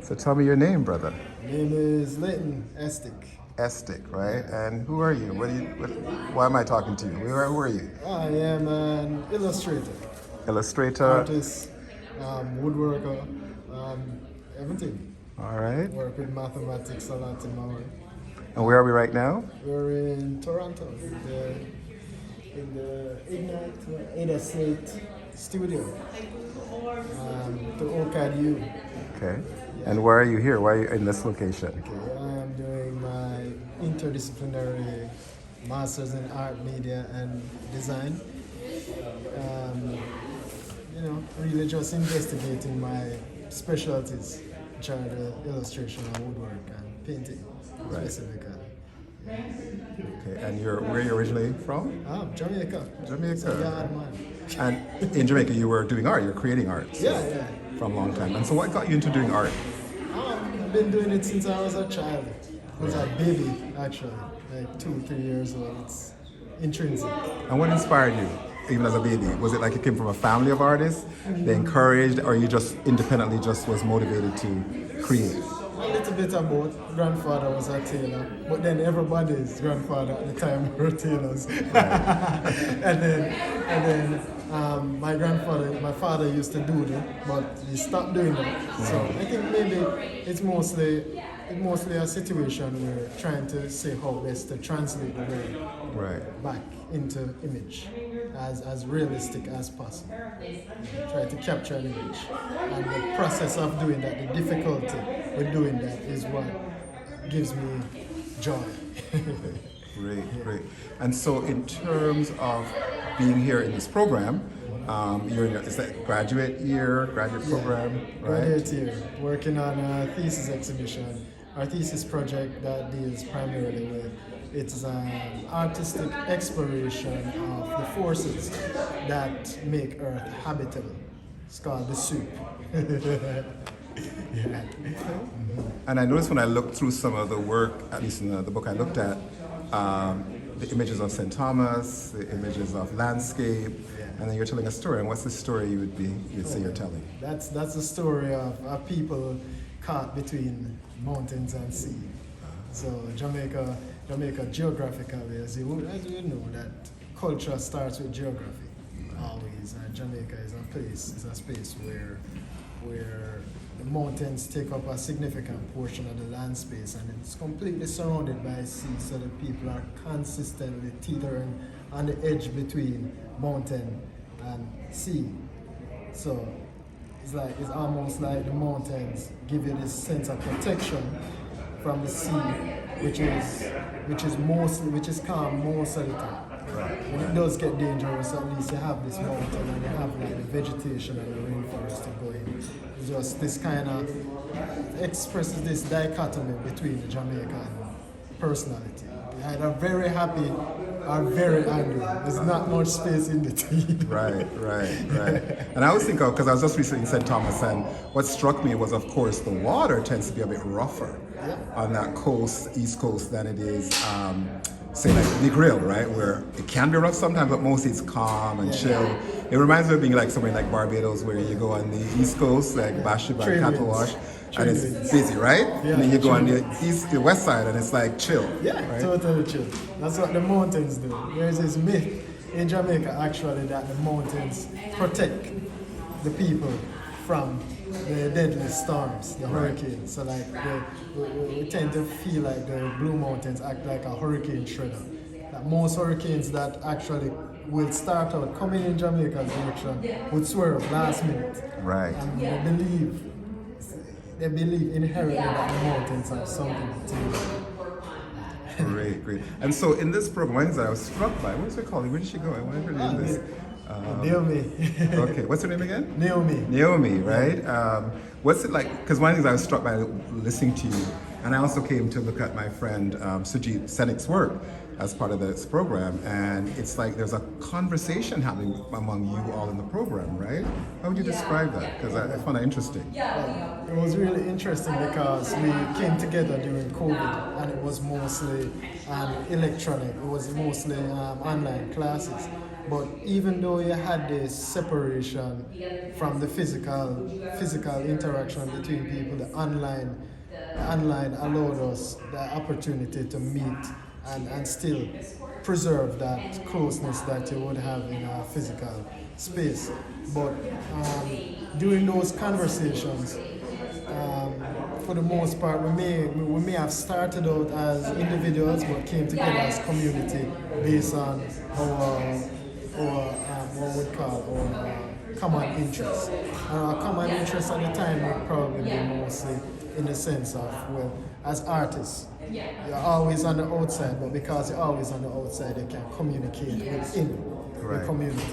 So tell me your name, brother. Name is Leighton, Estic. Estic, right? And who are you? Why am I talking to you? Who are you? I am an illustrator, Illustrator. artist, woodworker, everything. All right. Work with mathematics a lot in my way. And where are we right now? We're in Toronto, in the Ignite Ada Slate studio, the OCADU. Okay. And why are you here? Why are you in this location? Okay, I'm doing my interdisciplinary Masters in Art, Media, and Design. Really just investigating my specialties, which are the illustration and woodwork and painting, specifically. Okay. And where are you originally from? Jamaica. Jamaica. So, yard man. And in Jamaica, you were doing art. You were creating art. So, Yeah. From a long time. And so, what got you into doing art? I've been doing it since I was a child. I was a baby, actually, like 2-3 years old. It's intrinsic. And what inspired you, even as a baby? Was it like you came from a family of artists? They encouraged, or you just independently just was motivated to create? A little bit of both. Grandfather was a tailor, but then everybody's grandfather at the time were tailors. and then my father used to do that, but he stopped doing that. So I think maybe it's mostly a situation where trying to say how best to translate the word back into image as realistic as possible. Try to capture an image. And the process of doing that, the difficulty with doing that is what gives me joy. Great. And so in terms of being here in this program, you're in is that graduate program, right? Graduate year, working on a thesis exhibition. Our thesis project that deals primarily with it's an artistic exploration of the forces that make Earth habitable. It's called the soup. Yeah. And I noticed when I looked through some of the work, at least in the book I looked at, the images of St. Thomas, the images of landscape, and then you're telling a story. And what's the story you'd say you're telling? That's the story of people caught between mountains and sea. So Jamaica geographically, as you know, that culture starts with geography always. And Jamaica is a space where the mountains take up a significant portion of the land space, and it's completely surrounded by sea, so that people are consistently teetering on the edge between mountain and sea. So it's almost like the mountains give you this sense of protection from the sea, which is calm most of the time. When it does get dangerous, at least you have this mountain and you have like the vegetation and the rainforest to go in. It's just this kind of expresses this dichotomy between the Jamaican personality. Either very happy or very angry. There's not much space in between. Right. And I always think of, because I was just recently in St. Thomas, and what struck me was, of course, the water tends to be a bit rougher on that coast, east coast, than it is, say, like the Grill, right? Where it can be rough sometimes, but mostly it's calm and chill. It reminds me of being like somewhere like Barbados, where you go on the east coast, like Bathsheba, Cattle Wash, and it's busy, right? Yeah, and then you go on the west side, and it's like chill. Yeah, right? Totally chill. That's what the mountains do. There's this myth in Jamaica, actually, that the mountains protect the people from the deadly storms, the hurricanes. So like we tend to feel like the Blue Mountains act like a hurricane shredder. That most hurricanes that actually will start out coming in Jamaica's direction would swerve last minute. Right. And they believe inherently that the mountains have something to do. Great. And so in this program, one thing that I was struck by, what is her called? Where did she go? I wanted her to do this. Naomi. Okay, what's her name again? Naomi, right? What's it like? Because one of the things I was struck by listening to you, and I also came to look at my friend Sujit Senik's work as part of this program, and it's like there's a conversation happening among you all in the program, right? How would you describe that? Because I found that interesting. It was really interesting because we came together during COVID, and it was mostly electronic. It was mostly online classes. But even though you had this separation from the physical interaction between people, the online allowed us the opportunity to meet and still preserve that closeness that you would have in a physical space. But during those conversations, for the most part, we may have started out as individuals, but came together as community based on our what we call our common interests. And our common interests at the time would probably be mostly in the sense of, well, as artists, you're always on the outside, but because you're always on the outside, you can communicate within the community.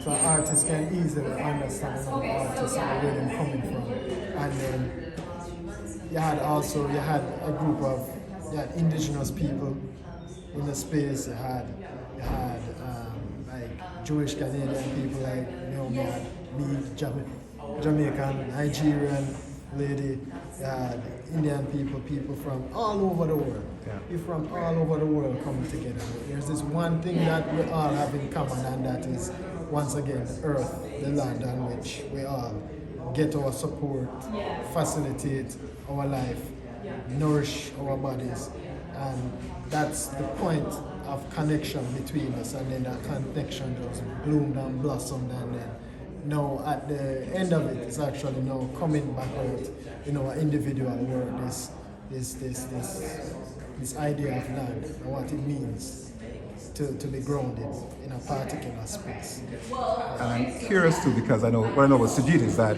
So artists can easily understand another artist and where they're coming from. And then you had a group of indigenous people in the space. You had like Jewish Canadian people like Naomi, me, Jamaican, Nigerian lady. You had Indian people from all over the world. Yeah. People from all over the world coming together. But there's this one thing that we all have in common, and that is, once again, the earth, the land on which we all get our support, facilitate our life, nourish our bodies. And that's the point of connection between us. And then that connection just bloomed and blossomed. And then now at the end of it, it's actually now coming back out in our individual world, this idea of land and what it means to be grounded in a particular space. And I'm curious too, because I know what I know about Sujit is that,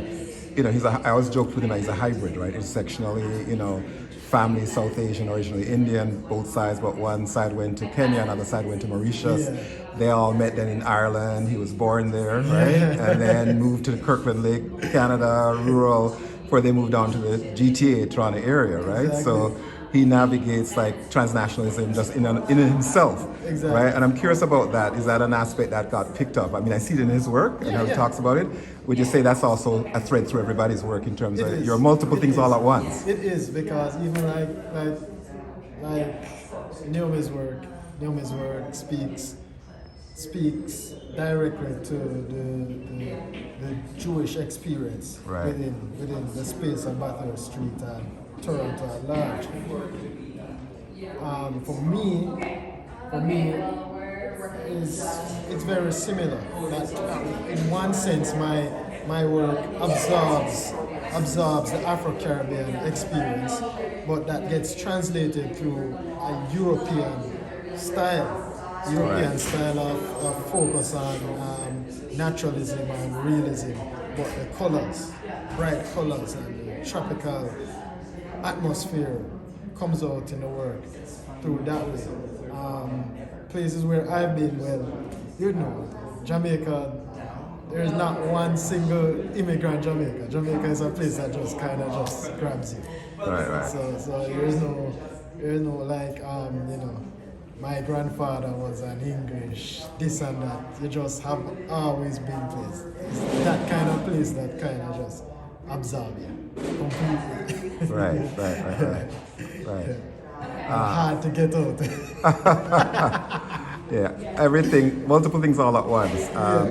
I always joked with him that he's a hybrid, right? Intersectionally, family South Asian, originally Indian, both sides, but one side went to Kenya, another side went to Mauritius. Yeah. They all met then in Ireland. He was born there, right? And then moved to the Kirkland Lake, Canada, rural, before they moved on to the GTA, Toronto area, right? Exactly. So he navigates like transnationalism just in himself, Exactly. right? And I'm curious about that. Is that an aspect that got picked up? I mean, I see it in his work and how he talks about it. Would you say that's also a thread through everybody's work in terms of your multiple things all at once? It is, because even like Naomi's work speaks directly to the Jewish experience within the space of Bathurst Street and Toronto at large. For me, it's very similar. That in one sense, my work absorbs the Afro-Caribbean experience, but that gets translated through a European style of focus on naturalism and realism, but the colors, bright colors and the tropical atmosphere comes out in the work through that way. Places where I've been, Jamaica, there is not one single immigrant Jamaica. Jamaica is a place that just kind of just grabs you. Right. So there is no like, my grandfather was an English, this and that. You just have always been placed. It's that kind of place that kind of just absorb you completely. Right. And hard to get out. Yeah, everything, multiple things all at once,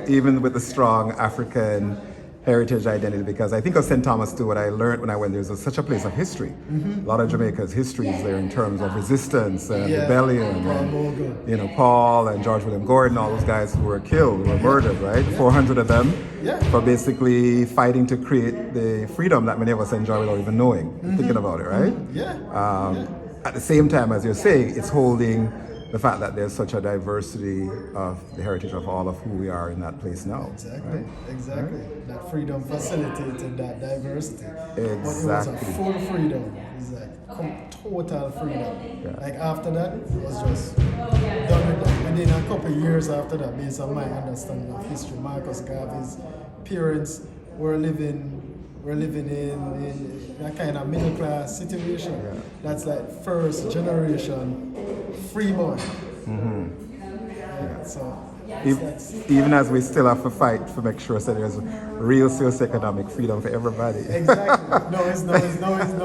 even with the strong African heritage identity, because I think of St. Thomas too, what I learned when I went there is such a place of history. A lot of Jamaica's history is there in terms of resistance and rebellion, and Paul and George William Gordon, all those guys who were killed, who were murdered, right? 400 of them for basically fighting to create the freedom that many of us enjoy without even knowing, thinking about it, right? At the same time, as you're saying, it's holding the fact that there's such a diversity of the heritage of all of who we are in that place now. Exactly. That freedom facilitated that diversity. Exactly. But it was a full freedom. It's like total freedom. Like after that, it was just done with that. Within a couple of years after that, based on my understanding of history, Marcus Garvey's parents were living in a kind of middle class situation. That's like first generation freeborn. So Even as we still have to fight to make sure that there's real socioeconomic freedom for everybody. Exactly. No,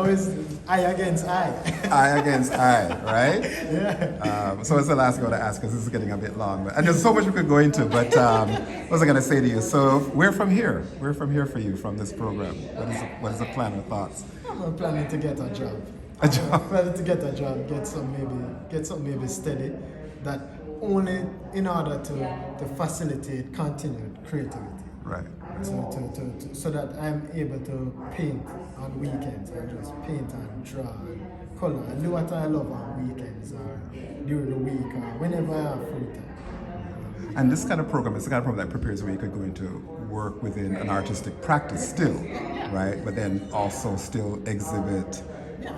it's I against I. I against I, right? Yeah. So what's the last thing I want to ask? Because this is getting a bit long, and there's so much we could go into. But what was I going to say to you? So we're from here. We're from here for you from this program. What is the plan or thoughts? I'm planning to get a job. A job. I'm planning to get a job, get some maybe steady. That only in order to facilitate continued creativity. Right. So that I'm able to paint on weekends and just paint and draw and color and do what I love on weekends or during the week or whenever I have free time. And this kind of program is the kind of program that prepares where you could go into work within an artistic practice still, right? But then also still exhibit,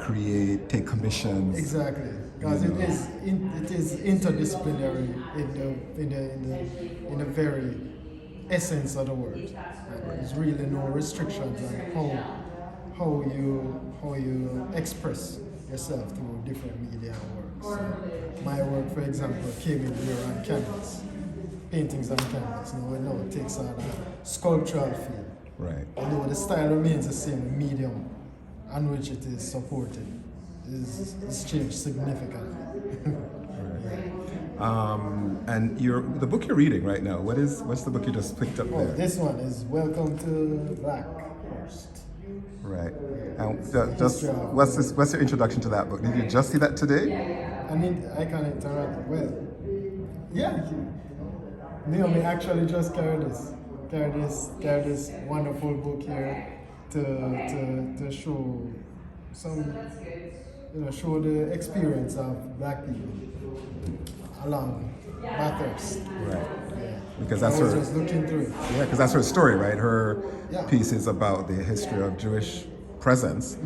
create, take commissions. Exactly, because it is interdisciplinary in the very essence of the word. There's really no restrictions on how you express yourself through different media and works. So my work, for example, came in here on canvas, paintings on canvas. No, it takes on a sculptural feel. Right. Although the style remains the same, the medium on which it is supported is changed significantly. And the book you're reading right now, what's the book you just picked up there? This one is Welcome to Blackhurst. Right. And just what's your introduction to that book? Did you just see that today? I mean, I can interact. Well, yeah. Naomi actually just carried this wonderful book here to show show the experience of Black people along Bathurst. Right. Yeah. Because I that's was her. just looking through it. Yeah, because that's her story, right? Her Yeah. piece is about the history of Jewish presence,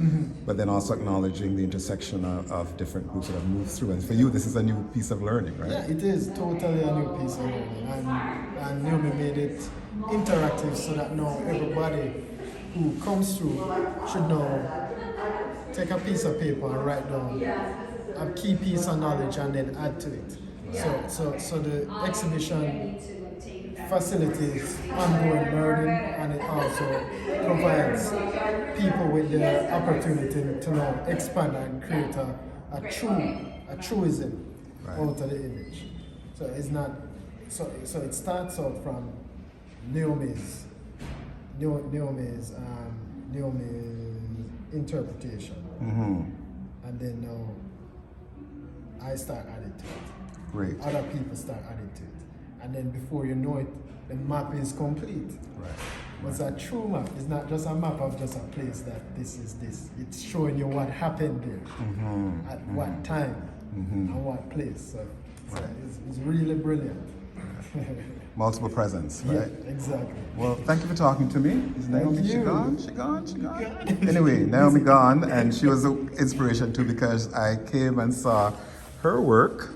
but then also acknowledging the intersection of different groups that have moved through. And for you, this is a new piece of learning, right? Yeah, it is totally a new piece of learning, and Naomi made it interactive so that now everybody who comes through should know. Take a piece of paper and write down a key piece of knowledge and then add to it. So the exhibition facilitates ongoing learning, and it also provides people with the opportunity to now expand and create a truism out of the image. So it's not so it starts out from Naomi's interpretation, and then now I start adding to it. Great. Other people start adding to it, and then before you know it, the map is complete. Right. It's a true map. It's not just a map of just a place that this is this. It's showing you what happened there, at what time, and what place. So it's really brilliant. Multiple presence, right? Yeah, exactly. Well, thank you for talking to me. Is Naomi, Thank she you. gone? She gone? Anyway, Naomi gone, and she was an inspiration too because I came and saw her work,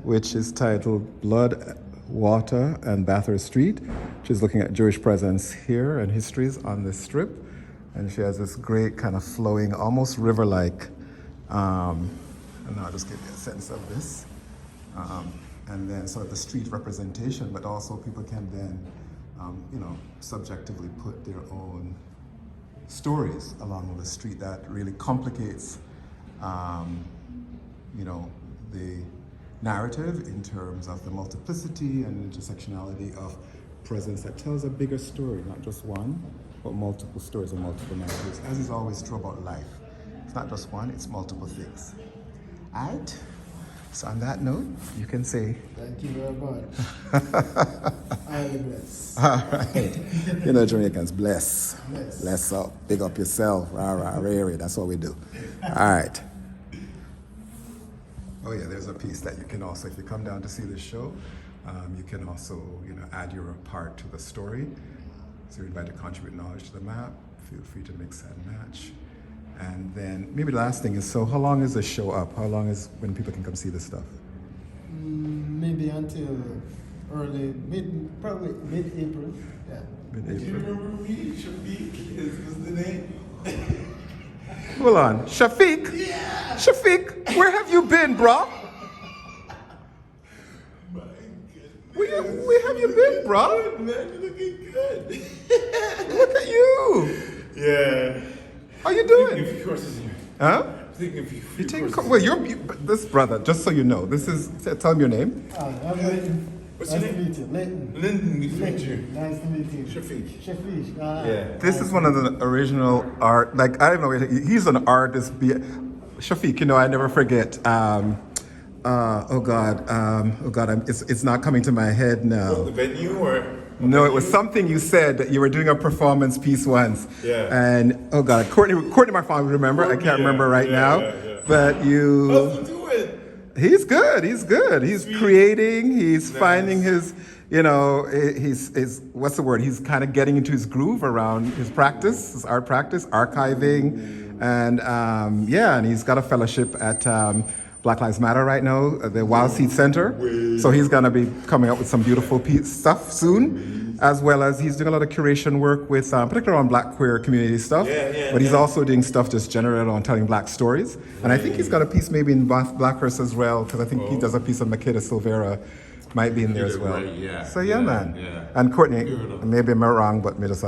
which is titled Blood, Water, and Bathurst Street. She's looking at Jewish presence here and histories on this strip, and she has this great kind of flowing, almost river-like, and I'll just give you a sense of this. And then sort of the street representation, but also people can then, subjectively put their own stories along the street that really complicates, the narrative in terms of the multiplicity and intersectionality of presence that tells a bigger story, not just one, but multiple stories and multiple narratives, as is always true about life. It's not just one, it's multiple things. All right? So on that note, you can say... Thank you very much. Highly blessed. All right. Jamaicans, bless. Bless up. Big up yourself. Rah, rah, rah, that's what we do. All right. Oh yeah, there's a piece that you can also, if you come down to see the show, you can also, add your part to the story. So you're invited to contribute knowledge to the map. Feel free to mix and match. And then maybe the last thing is, so how long is the show up? How long is when people can come see this stuff? Maybe until probably mid-April. Yeah. Mid-April. Do you remember me? Shafiq is the name. Hold on, Shafiq? Yeah. Shafiq, where have you been, bro? My goodness. Where have you been, bro? Man, you're looking good. Look at you. Yeah. How you Taking a doing? few courses here. Huh? Taking a few You taking? courses. Well, but this brother. Just so you know, this is. Tell him your name. I'm Leighton. What's Nice your to name? meet you. Leighton. Lyndon, nice to meet you. Nice to meet you. Shafiq. Shafiq. Yeah. This is one of the original art. Like I don't know. He's an artist. Shafiq. You know, I never forget. Oh God. It's not coming to my head now. The venue or? No, it was something you said that you were doing a performance piece once. Yeah. And oh God, Courtney Marfan would remember. I can't remember right now. But you. How's he doing? He's good. He's good. He's creating. He's finding his. You know, he's what's the word? He's kind of getting into his groove around his practice, his art practice, archiving, and and he's got a fellowship at. Black Lives Matter right now, the Wild Seed Center. So he's gonna be coming up with some beautiful stuff soon, as well as he's doing a lot of curation work with, particularly on Black queer community stuff. But he's also doing stuff just general on telling Black stories. And I think he's got a piece maybe in Blackhurst as well, because I think he does a piece of Makeda Silvera, might be in there as well. Right, yeah. So yeah, man. Yeah. And Courtney, maybe I'm wrong, but me just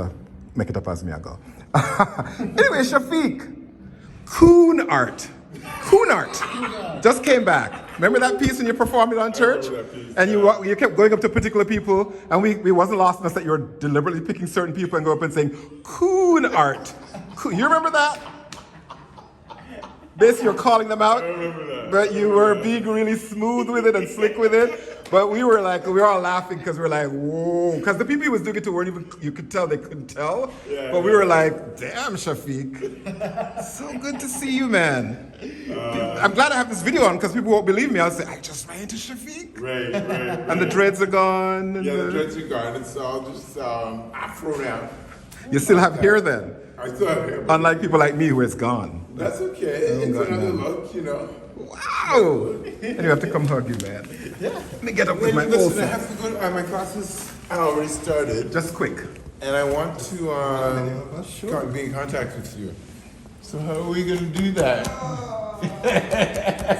make it up as me I go. Anyway, Shafiq, Coon art. Just came back. Remember that piece when you performed it on church? And you kept going up to particular people, and we wasn't lost in us that you were deliberately picking certain people and go up and saying, Coon art. You remember that? Basically, you're calling them out, but you were being really smooth with it and slick with it. But we were all laughing because we were like, whoa. Because the people he was doing it to weren't even, you could tell they couldn't tell. But we were like, damn, Shafiq. So good to see you, man. I'm glad I have this video on because people won't believe me. I'll say, I just ran into Shafiq. Right. And the dreads are gone. And Yeah, the dreads are gone. It's all just afro now. You still have hair then? I still have hair. Unlike people like me who it's gone. That's okay. It's another look, you know. Wow! And you have to come hug you, man. Yeah. Let me get up with my old Listen, I self. have to go to my classes. I already started. Just quick. And I want to be in contact with you. So how are we going to do that?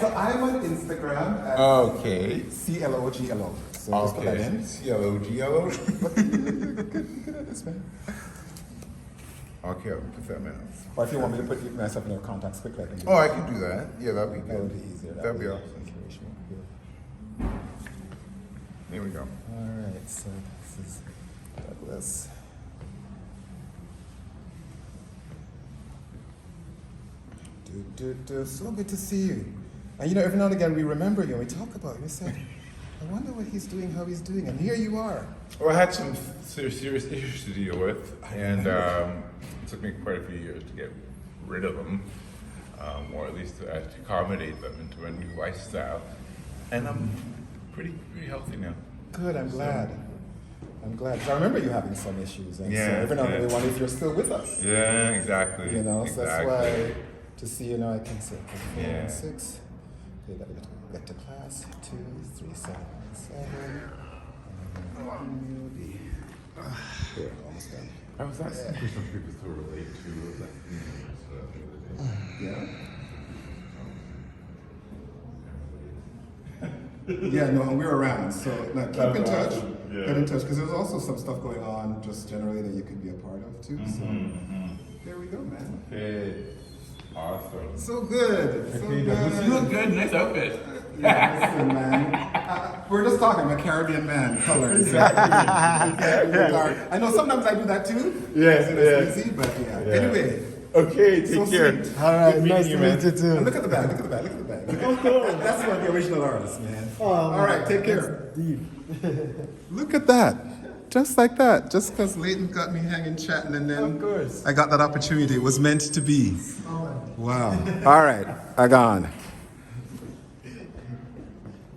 So I'm on Instagram at Okay. CLOGLO. So just put that Okay. in. CLOGLO. Good at this, man. Okay, I'll put that man. Or if you want me to put myself in your contacts quickly, I can do Oh, I can do that. Yeah, that'd be that. good. That would be easier. That'd be awesome. There we go. All right, so this is Douglas. So good to see you. And you know, every now and again we remember you and we talk about you. We say, I wonder what he's doing, how he's doing, and here you are. Well, I had some serious issues to deal with, and it took me quite a few years to get rid of them, or at least to accommodate them into a new lifestyle. And I'm pretty healthy now. Good, I'm glad. I'm glad. 'Cause I remember you having some issues, and so Yeah, every now and then yeah. we wonder if you're still with us. Yeah, exactly. You know, so that's exactly. why to see you know I can say 4 Yeah. and 6. You gotta get to class. 2, 3, 7, 7. Here, almost done. I was asking for some people to relate to that. Yeah. Yeah, no, and we're around, so like, keep in touch. Yeah. Get in touch, because there's also some stuff going on just generally that you could be a part of too. So there we go, man. Hey, awesome. So good. So You good. look good. Nice outfit. Yeah, listen, man. We're just talking. I'm a Caribbean man. Colors. I know sometimes I do that too. Yes, It's easy, but yeah. Anyway. Okay, So take care. sweet. All right, Good nice meeting to you, meet you And too. look at the bag. Look at the bag. Look at the bag. That's one of the original artists, man. All right, take care. Deep. Look at that. Just like that. Just because Leighton got me hanging, chatting, and then Of course. I got that opportunity. It was meant to be. Wow. All right, I gone.